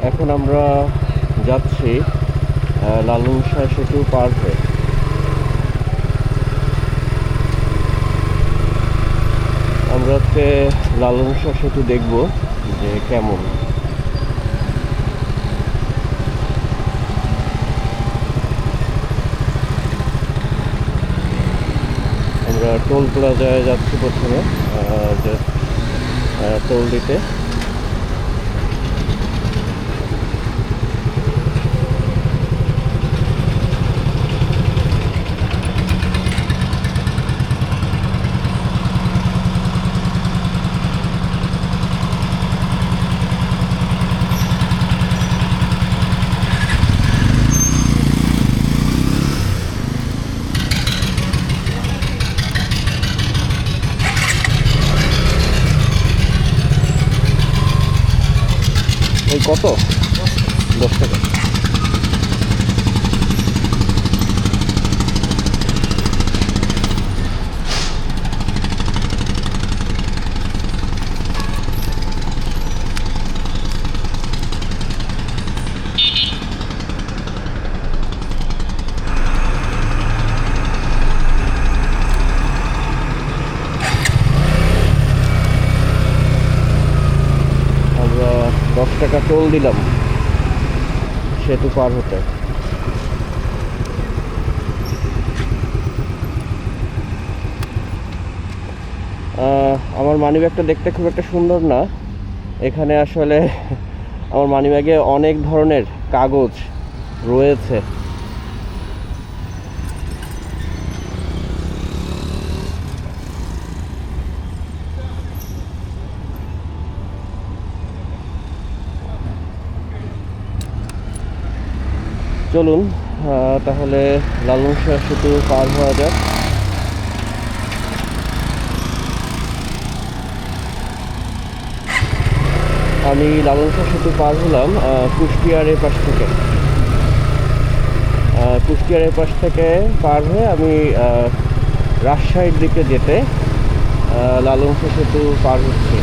এখন আমরা যাচ্ছি লালন শাহ সেতু পার হয়ে। আমরা আজকে লালন শাহ সেতু দেখব যে কেমন। আমরা টোল প্লাজায় যাচ্ছি প্রথমে, টোল দিতে। এই কত? 10 টাকা। আমরা 10 টাকা টোল দিলাম সেতু পার হতে। আমার মানিব্যাগটা দেখতে খুব একটা সুন্দর না। এখানে আসলে আমার মানিব্যাগে অনেক ধরনের কাগজ রয়েছে। চলুন তাহলে লালন শাহ সেতু পার হওয়া যাক। আমি লালন শাহ সেতু পার হলাম কুষ্টিয়ারের পাশ থেকে। কুষ্টিয়ারের পাশ থেকে পার হয়ে আমি রাজশাহীর দিকে যেতে লালন শাহ সেতু পার হচ্ছি।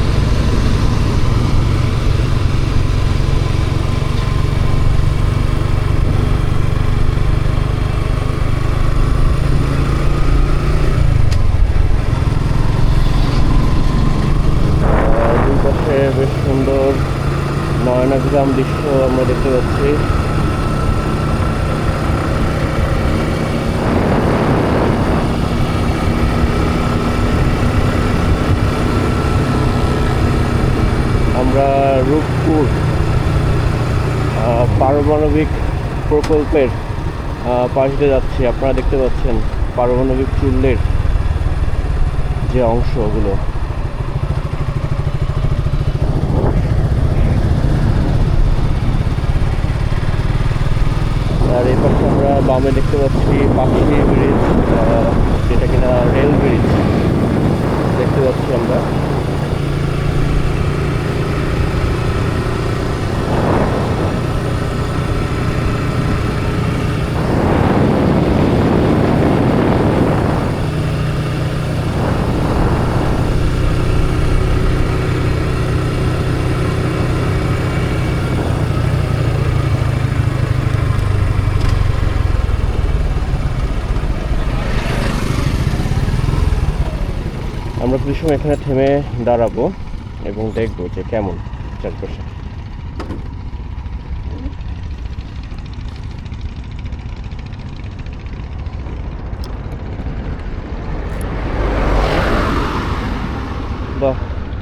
দুই পাশে বেশ সুন্দর নয়নাভিরাম দৃশ্য আমরা দেখতে পাচ্ছি। আমরা রূপপুর পারমাণবিক প্রকল্পের পাশ দিয়ে যাচ্ছি। আপনারা দেখতে পাচ্ছেন পারমাণবিক চুল্লির যে অংশগুলো। আর এই পাশে আমরা বামে দেখতে পাচ্ছি পাখি ব্রিজ, যেটা কিনা রেল ব্রিজ দেখতে পাচ্ছি আমরা। আমরা কিছু সময় এখানে থেমে দাঁড়াবো এবং দেখবো যে কেমন চারপাশে। বাহ,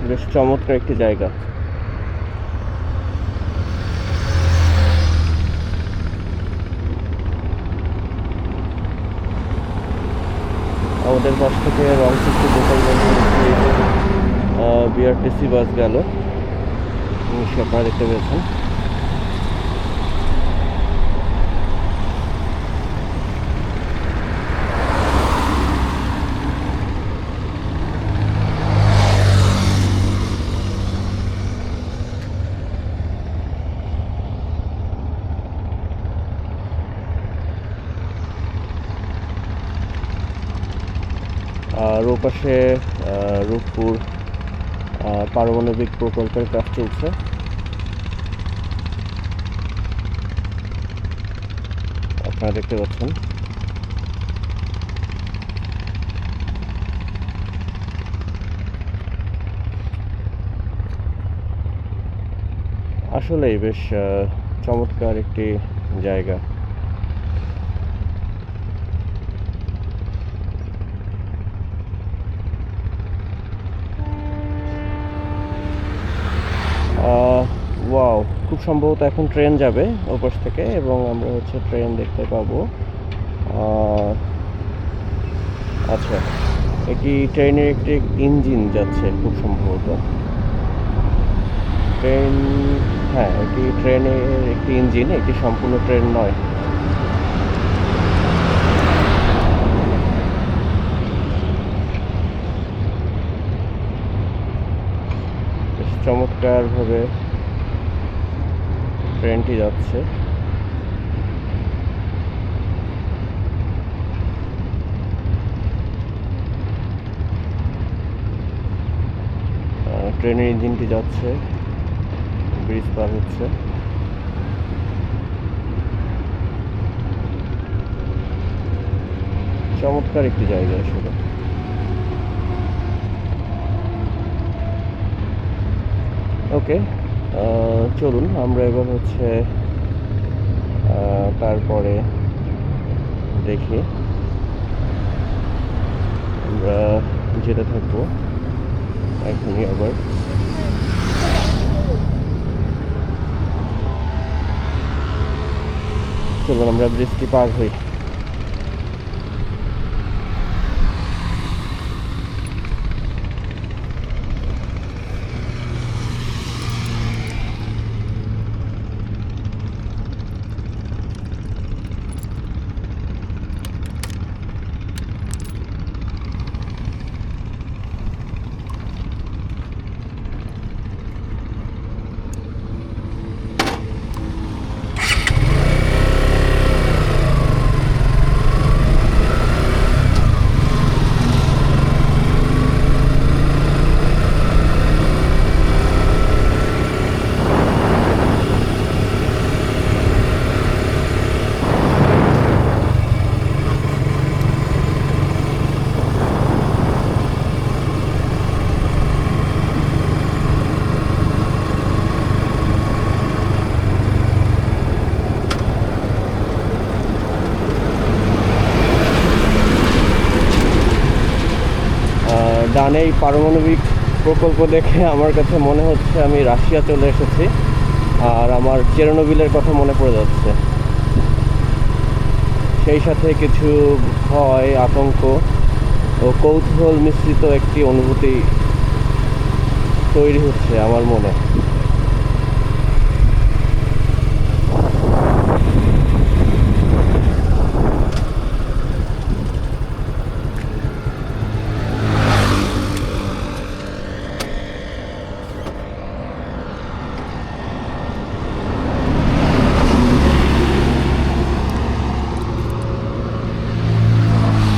বেশ চমৎকার একটি জায়গা। আমাদের পাশ থেকে Rangpur to Gopalganj BRTC bus গেল, আপনারা দেখতে পেয়েছেন। আর ওপাশে রূপপুর পারমাণবিক প্রকল্পের কাজ চলছে। আপনারা দেখতে পাচ্ছেন। আসলেই বেশ চমৎকার একটি জায়গা। ওয়াও, খুব সম্ভবত এখন ট্রেন যাবে ওপাশ থেকে এবং আমরা হচ্ছে ট্রেন দেখতে পাবো। আচ্ছা, এটি ট্রেনের একটি ইঞ্জিন যাচ্ছে খুব সম্ভবত। ট্রেন, হ্যাঁ, এটি ট্রেনের একটি ইঞ্জিন, এটি সম্পূর্ণ ট্রেন নয়। বেশ চমৎকারভাবে ট্রেনটি যাচ্ছে। ট্রেনের ইঞ্জিনটি যাচ্ছে, ব্রিজ পার হচ্ছে। চমৎকার একটি জায়গা আসলে। ওকে, চলুন আমরা এবার হচ্ছে তারপরে দেখি, আমরা যেতে থাকবো এখনই। আবার চলুন আমরা ব্রিজটি পার হই। ডানে এই পারমাণবিক প্রকল্প দেখে আমার কাছে মনে হচ্ছে আমি রাশিয়া চলে এসেছি, আর আমার চেরনোবিলের কথা মনে পড়ে যাচ্ছে। সেই সাথে কিছু ভয়, আতঙ্ক ও কৌতূহল মিশ্রিত একটি অনুভূতি তৈরি হচ্ছে আমার মনে।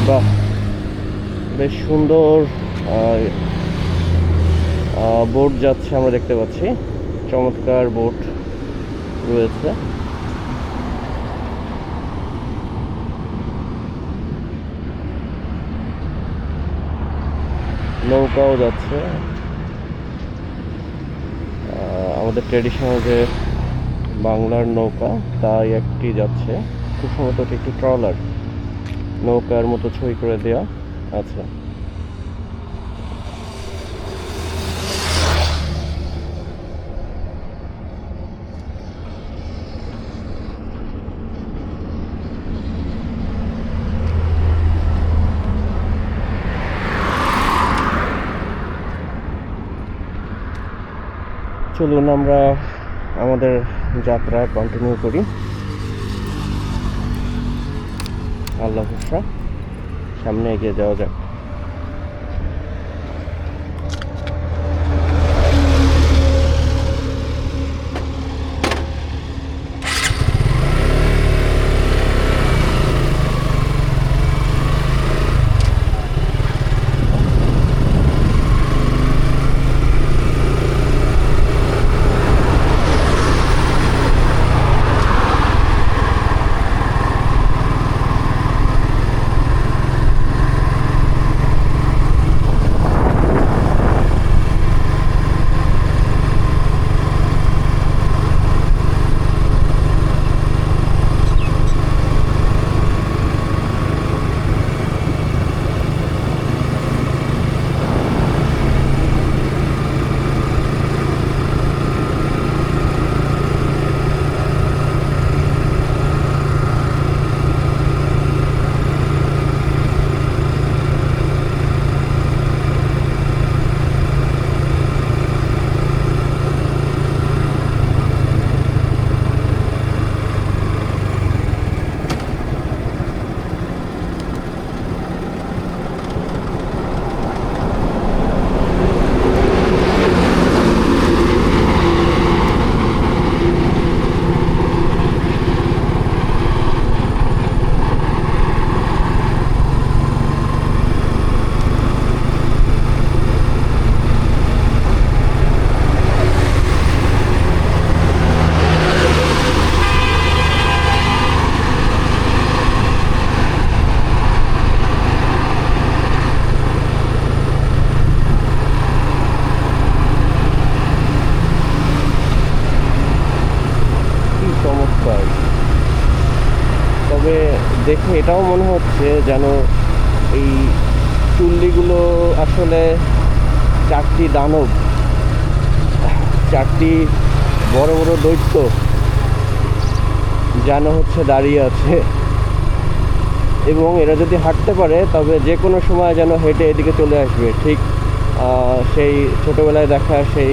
বাহ, বেশ সুন্দর বোট যাচ্ছে, আমরা দেখতে পাচ্ছি। চমৎকার বোট রয়েছে। নৌকাও যাচ্ছে, আমাদের ট্রেডিশনাল যে বাংলার নৌকা তাই একটি যাচ্ছে। খুব সম্ভবত একটি ট্রলার, নৌকার মতো ছই করে দেওয়া আছে। চলুন আমরা আমাদের যাত্রা কন্টিনিউ করি। আল্লাহ ভরসা, সামনে এগিয়ে যাওয়া যাক। দেখে এটাও মনে হচ্ছে যেন এই চুল্লিগুলো আসলে চারটি দানব, চারটি বড় বড় দৈত্য যেন হচ্ছে দাঁড়িয়ে আছে, এবং এরা যদি হাঁটতে পারে তবে যে কোনো সময় যেন হেঁটে এদিকে চলে আসবে। ঠিক সেই ছোটোবেলায় দেখা সেই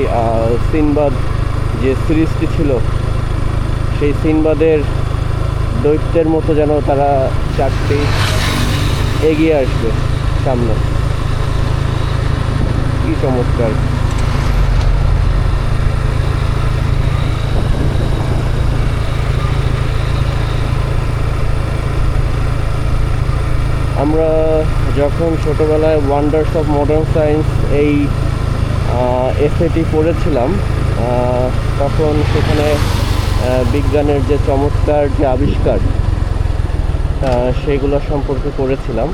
সিনবাদ যে সিরিজটি ছিল, সেই সিনবাদের দৈত্যের মতো যেন তারা চারটি এগিয়ে আসবে সামনে। কি চমৎকার! আমরা যখন ছোটোবেলায় ওয়ান্ডার্স অফ মডার্ন সায়েন্স এই এসএটি পড়েছিলাম, তখন সেখানে বিজ্ঞানের যে চমৎকার যে আবিষ্কার সেগুলো সম্পর্কে পড়েছিলাম।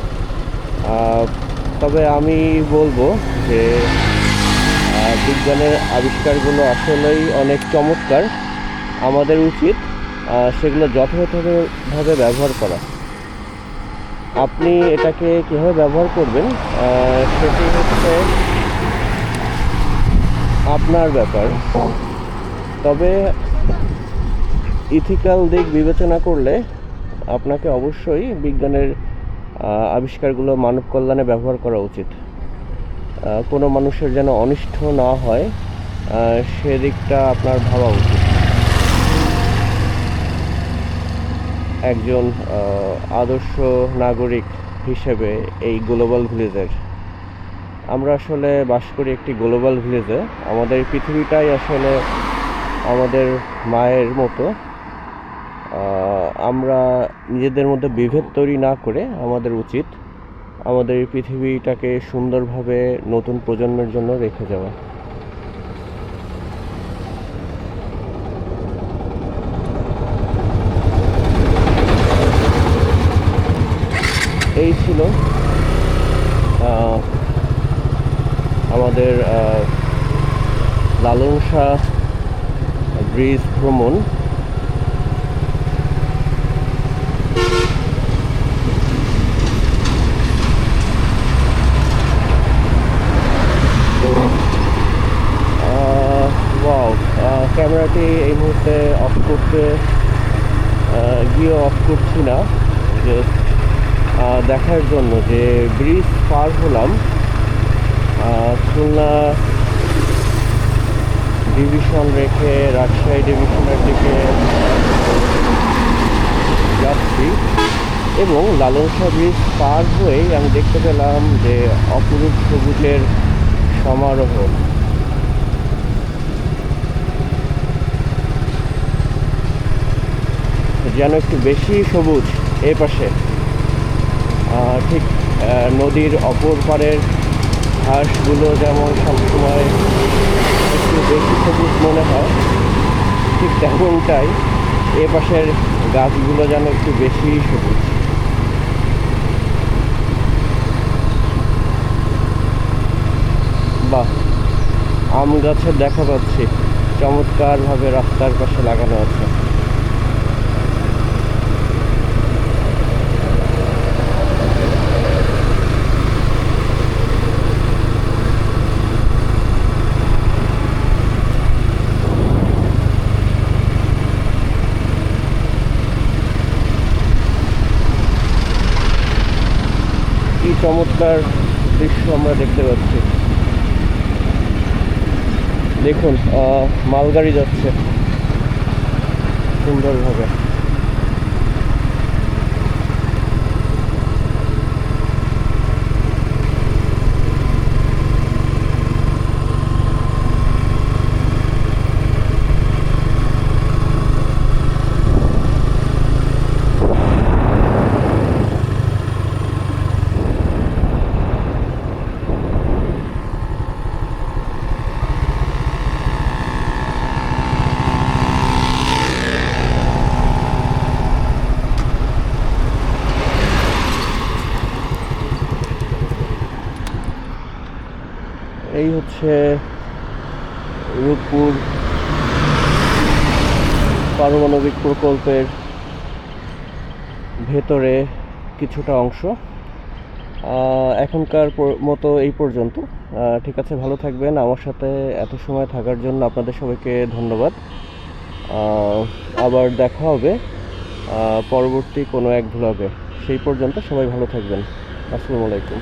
তবে আমি বলবো যে বিজ্ঞানের আবিষ্কারগুলো আসলেই অনেক চমৎকার। আমাদের উচিত সেগুলো যথাযথভাবে ব্যবহার করা। আপনি এটাকে কীভাবে ব্যবহার করবেন সেটি হচ্ছে আপনার ব্যাপার। তবে ইথিক্যাল দিক বিবেচনা করলে আপনাকে অবশ্যই বিজ্ঞানের আবিষ্কারগুলো মানব কল্যাণে ব্যবহার করা উচিত। কোনো মানুষের যেন অনিষ্ট না হয় সেদিকটা আপনার ভাবা উচিত। একজন আদর্শ নাগরিক হিসেবে এই গ্লোবাল ভিলেজের, আমরা আসলে বাস করি একটি গ্লোবাল ভিলেজে। আমাদের পৃথিবীটাই আসলে আমাদের মায়ের মতো। আমরা নিজেদের মধ্যে বিভেদ তৈরি না করে আমাদের উচিত আমাদের এই পৃথিবীটাকে সুন্দরভাবে নতুন প্রজন্মের জন্য রেখে যাওয়া। এই ছিল আমাদের লালন শাহ ব্রিজ ভ্রমণ। ক্যামেরাটি এই মুহূর্তে অফ করতে গিয়ে অফ করছি না, যে দেখার জন্য যে ব্রিজ পার হলাম। খুলনা ডিভিশন রেখে রাজশাহী ডিভিশনের দিকে যাচ্ছি, এবং লালন শাহ ব্রিজ পার হয়েই আমি দেখতে পেলাম যে অপরূপ সবুজের সমারোহ। যেন একটু বেশি সবুজ এ পাশে, ঠিক নদীর অপর পারের ঘাসগুলো যেমন সবসময় একটু বেশি সবুজ মনে হয়, ঠিক তেমনটাই এ পাশের গাছগুলো যেন একটু বেশি সবুজ। বাহ, আম গাছের দেখা পাচ্ছি, চমৎকারভাবে রাস্তার পাশে লাগানো আছে। কি চমৎকার দৃশ্য আমরা দেখতে পাচ্ছি। দেখুন, মালগাড়ি যাচ্ছে সুন্দরভাবে। এই হচ্ছে রূপপুর পারমাণবিক প্রকল্পের ভেতরে কিছুটা অংশ। এখনকার মতো এই পর্যন্ত। ঠিক আছে, ভালো থাকবেন। আমার সাথে এত সময় থাকার জন্য আপনাদের সবাইকে ধন্যবাদ। আবার দেখা হবে পরবর্তী কোনো এক ভ্লগে। সেই পর্যন্ত সবাই ভালো থাকবেন। আসসালামু আলাইকুম।